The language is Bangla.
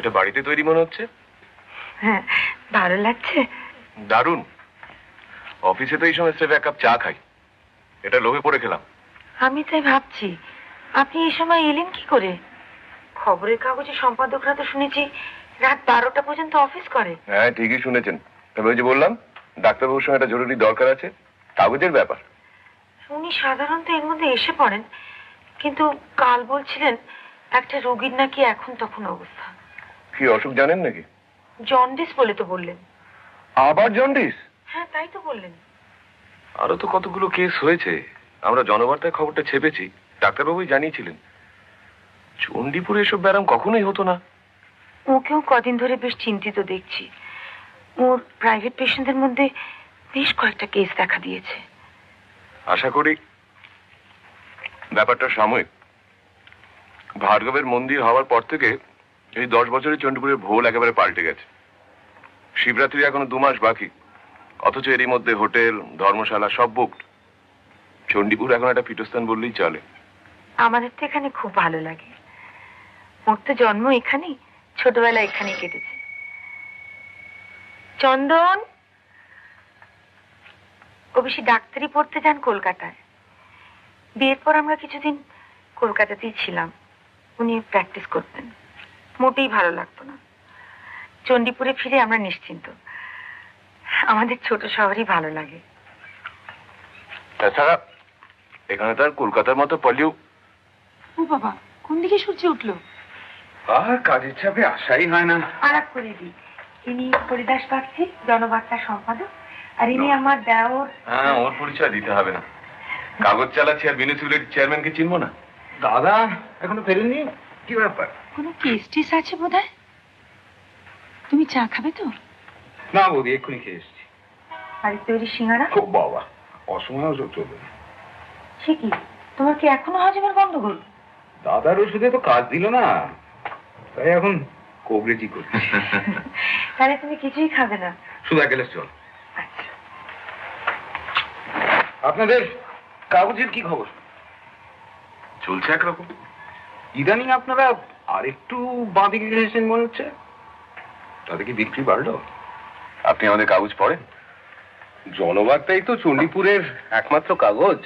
এটা বাড়িতে তৈরি মনে হচ্ছে। হ্যাঁ, ভালো লাগছে। দারুণ। অফিসে তো এই সময় স্রেফ এক কাপ চা খাই, এটা লোভে পড়ে খেলাম। আমি তাই ভাবছি আপনি এই সময় এলেন কি করে? খবরের কাগজে সম্পাদকরা তো শুনেছি রাত 12টা পর্যন্ত অফিস করে। হ্যাঁ, ঠিকই শুনেছেন। তবে ওই যে বললাম, ডাক্তারবাবুর সঙ্গে একটা জরুরি দরকার আছে, কাগজের ব্যাপার। উনি সাধারণত এর মধ্যে এসে পড়েন, কিন্তু কাল বলছিলেন একটা রোগীর নাকি এখন তখন অবস্থা। কি অসুখ জানেন নাকি? জন্ডিস বলে তো বললেন। আবার জন্ডিস? হ্যাঁ, তাই তো বললেন। আরো তো কতগুলো কেস হয়েছে, আমরা জনবার্তায় খবরটা ছেপেছি, ডাক্তারবাবুই জানিয়েছিলেন। চণ্ডীপুরে এসব ব্যারাম কখনোই হতো না। ওকেও কদিন ধরে বেশ চিন্তিত দেখছি। ওর প্রাইভেট পেশেন্টদের মধ্যে বেশ কয়েকটা কেস দেখা দিয়েছে। আশা করি ব্যাপারটা সাময়িক। ভার্গবের মন্দির হওয়ার পর থেকে এই 10 বছরে চণ্ডীপুরের ভোল একেবারে পাল্টে গেছে। শিবরাত্রি এখনো 2 মাস বাকি, অথচ এরই মধ্যে হোটেল, ধর্মশালা সব বুকড। চণ্ডীপুর এখন একটা পীঠস্থান বললেই চলে। আমাদের তো এখানে খুব ভালো লাগে। ওর তো জন্ম এখানেই, ছোটবেলা এখানেই কেটেছে। চন্দন, ও বেশি ডাক্তারি পড়তে যান কলকাতায়। বিয়ের পর আমরা কিছুদিন কলকাতাতেই ছিলাম। উনি প্র্যাকটিস করতেন, মোটেই ভালো লাগতো না। চণ্ডীপুরে ফিরে আমরা নিশ্চিন্ত। আমাদের ছোট শহরই ভালো লাগে। তাছাড়া এখানে তো আর কলকাতার মতো পলিউ। ও বাবা, কোন দিকে সূর্য উঠলো? আর কাজের চাপে আসাই হয় না। আলাপ করে দিই, ইনি হরিদাস বাগচি, জনবার্তা সম্পাদক, আর ইনি আমার দেওর। হ্যাঁ, ওর পরিচয় দিতে হবে না। কাগজ চালাচ্ছি আর মিউনিসিপ্যালিটির চেয়ারম্যানকে চিনবো না? দাদা এখনো ফেরেননি? কি ব্যাপার? কোনো কেস টেস আছে বোধহয়। তুমি চা খাবে তো? না বৌদি, এক্ষুনি খেয়ে এসছি। বাড়ির তৈরি সিঙ্গারা? খুব বাবা, অসময় ওষুধ চলবে না। সে কি, তোমার কি এখনো হজমের গন্ডগোল? দাদার ওষুধে তো কাজ দিল না, তাই এখন কবরেজি করছি। তাহলে তুমি কিছুই খাবে না? শুধু এক গ্লাস জল। আচ্ছা। আপনাদের কাগজের কি খবর? চলছে একরকম। ইদানিং আপনারা আরেকটু বাঁদিকে গেছেন মনে হচ্ছে। তাতে কি বিক্রি বাড়লো? আপনি আমাদের কাগজ পড়েন? জনবার্তাই তো চণ্ডীপুরের একমাত্র কাগজ।